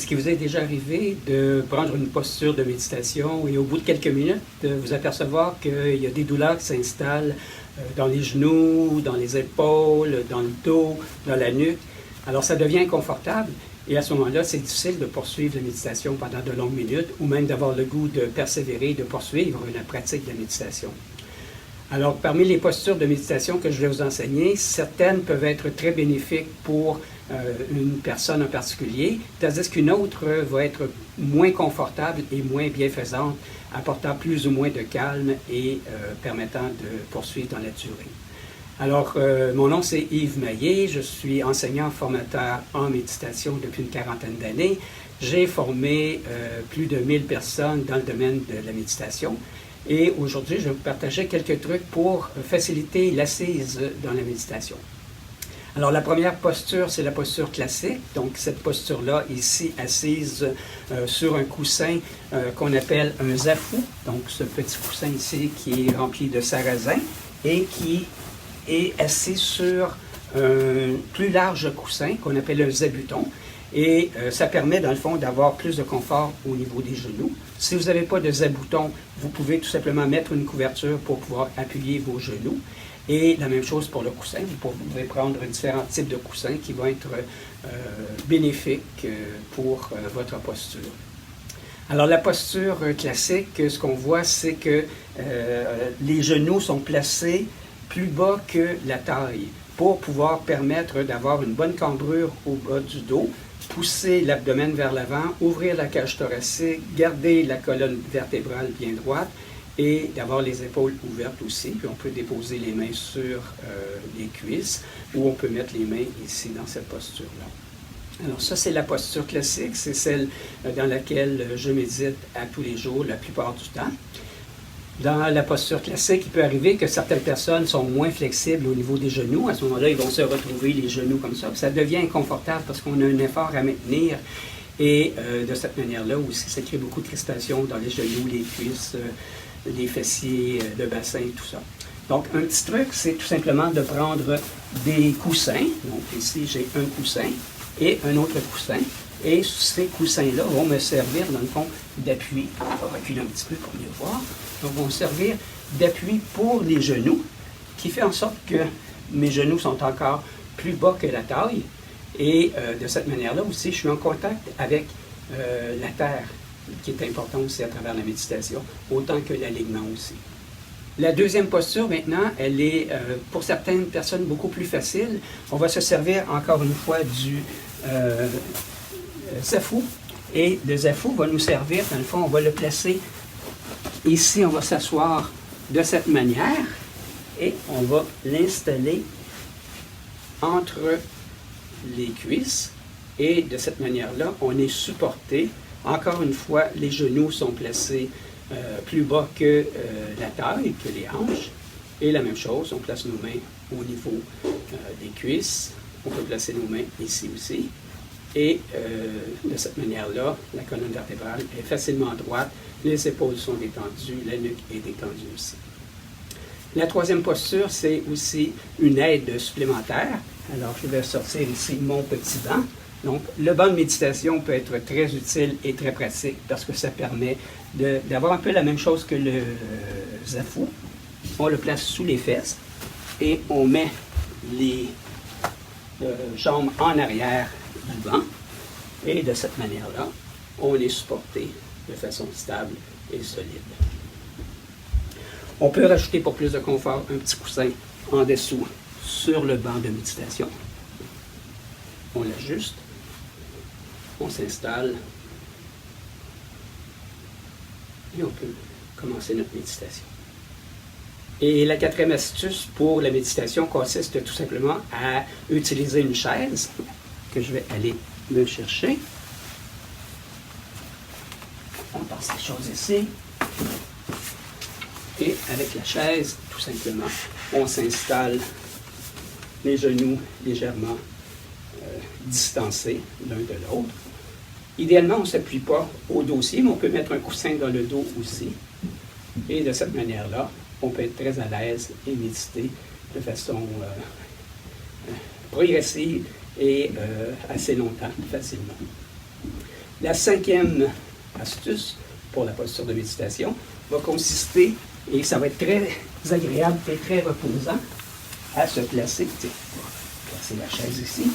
Est-ce qu'il vous est déjà arrivé de prendre une posture de méditation et au bout de quelques minutes, de vous apercevoir qu'il y a des douleurs qui s'installent dans les genoux, dans les épaules, dans le dos, dans la nuque? Alors ça devient inconfortable et à ce moment-là, c'est difficile de poursuivre la méditation pendant de longues minutes ou même d'avoir le goût de persévérer, de poursuivre la pratique de la méditation. Alors, parmi les postures de méditation que je vais vous enseigner, certaines peuvent être très bénéfiques pour une personne en particulier, tandis qu'une autre va être moins confortable et moins bienfaisante, apportant plus ou moins de calme et permettant de poursuivre dans la durée. Alors, mon nom c'est Yves Maillet, je suis enseignant formateur en méditation depuis une quarantaine d'années. J'ai formé plus de 1000 personnes dans le domaine de la méditation. Et aujourd'hui, je vais vous partager quelques trucs pour faciliter l'assise dans la méditation. Alors, la première posture, c'est la posture classique. Donc, cette posture-là, ici, assise sur un coussin qu'on appelle un zafu. Donc, ce petit coussin ici qui est rempli de sarrasin et qui est assis sur un plus large coussin qu'on appelle un zabuton. Et ça permet, dans le fond, d'avoir plus de confort au niveau des genoux. Si vous n'avez pas de zabouton, vous pouvez tout simplement mettre une couverture pour pouvoir appuyer vos genoux. Et la même chose pour le coussin. Vous pouvez prendre différents types de coussins qui vont être bénéfiques pour votre posture. Alors, la posture classique, ce qu'on voit, c'est que les genoux sont placés plus bas que la taille pour pouvoir permettre d'avoir une bonne cambrure au bas du dos, pousser l'abdomen vers l'avant, ouvrir la cage thoracique, garder la colonne vertébrale bien droite et d'avoir les épaules ouvertes aussi. Puis on peut déposer les mains sur les cuisses ou on peut mettre les mains ici dans cette posture-là. Alors ça, c'est la posture classique, c'est celle dans laquelle je médite à tous les jours la plupart du temps. Dans la posture classique, il peut arriver que certaines personnes sont moins flexibles au niveau des genoux. À ce moment-là, ils vont se retrouver les genoux comme ça. Ça devient inconfortable parce qu'on a un effort à maintenir. Et de cette manière-là aussi, ça crée beaucoup de crispation dans les genoux, les cuisses, les fessiers, le bassin, tout ça. Donc, un petit truc, c'est tout simplement de prendre des coussins. Donc ici, j'ai un coussin et un autre coussin. Et ces coussins-là vont me servir, dans le fond, d'appui. On va reculer un petit peu pour mieux voir. Donc, vont servir d'appui pour les genoux, qui fait en sorte que mes genoux sont encore plus bas que la taille. Et de cette manière-là aussi, je suis en contact avec la terre, qui est important aussi à travers la méditation, autant que l'alignement aussi. La deuxième posture, maintenant, elle est, pour certaines personnes, beaucoup plus facile. On va se servir, encore une fois, du zafu. Et le zafu va nous servir, dans le fond, on va le placer ici, on va s'asseoir de cette manière et on va l'installer entre les cuisses. Et de cette manière-là, on est supporté. Encore une fois, les genoux sont placés plus bas que la taille, que les hanches. Et la même chose, on place nos mains au niveau des cuisses. On peut placer nos mains ici aussi. Et de cette manière-là, la colonne vertébrale est facilement droite, les épaules sont détendues, la nuque est détendue aussi. La troisième posture, c'est aussi une aide supplémentaire. Alors, je vais sortir ici mon petit banc. Donc, le banc de méditation peut être très utile et très pratique parce que ça permet d'avoir un peu la même chose que le zafu. On le place sous les fesses et on met les jambes en arrière du banc. Et de cette manière-là, on est supporté de façon stable et solide. On peut rajouter pour plus de confort un petit coussin en dessous sur le banc de méditation. On l'ajuste, on s'installe et on peut commencer notre méditation. Et la quatrième astuce pour la méditation consiste tout simplement à utiliser une chaise que je vais aller me chercher. On passe les choses ici. Et avec la chaise, tout simplement, on s'installe les genoux légèrement distancés l'un de l'autre. Idéalement, on ne s'appuie pas au dossier, mais on peut mettre un coussin dans le dos aussi. Et de cette manière-là, on peut être très à l'aise et méditer de façon progressive et assez longtemps, facilement. La cinquième astuce pour la posture de méditation va consister, et ça va être très agréable et très reposant, à se placer. Tiens, on va placer la chaise ici.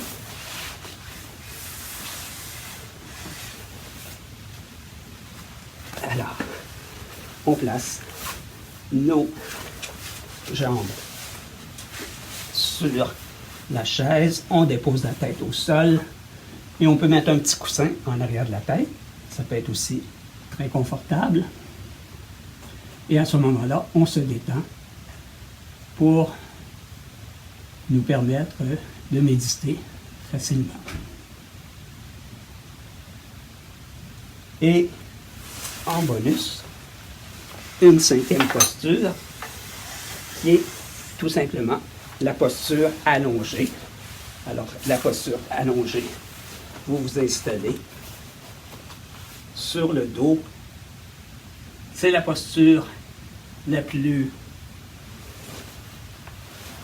Alors, on place nos jambes sur la chaise, on dépose la tête au sol et on peut mettre un petit coussin en arrière de la tête. Ça peut être aussi très confortable. Et à ce moment-là, on se détend pour nous permettre de méditer facilement. Et en bonus, une cinquième posture qui est tout simplement la posture allongée. Alors, la posture allongée, vous vous installez sur le dos. C'est la posture la plus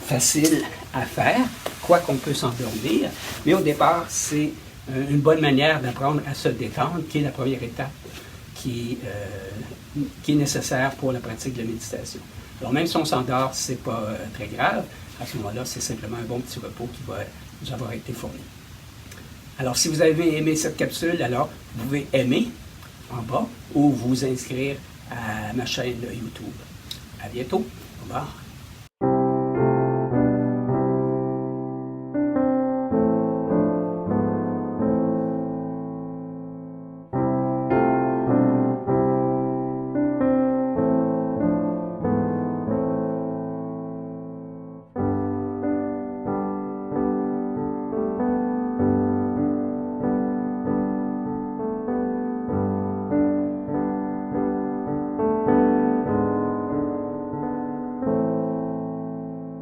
facile à faire, quoi qu'on peut s'endormir, mais au départ, c'est une bonne manière d'apprendre à se détendre, qui est la première étape qui est nécessaire pour la pratique de la méditation. Alors, même si on s'endort, ce n'est pas très grave. À ce moment-là, c'est simplement un bon petit repos qui va nous avoir été fourni. Alors, si vous avez aimé cette capsule, alors vous pouvez aimer en bas ou vous inscrire à ma chaîne YouTube. À bientôt. Au revoir.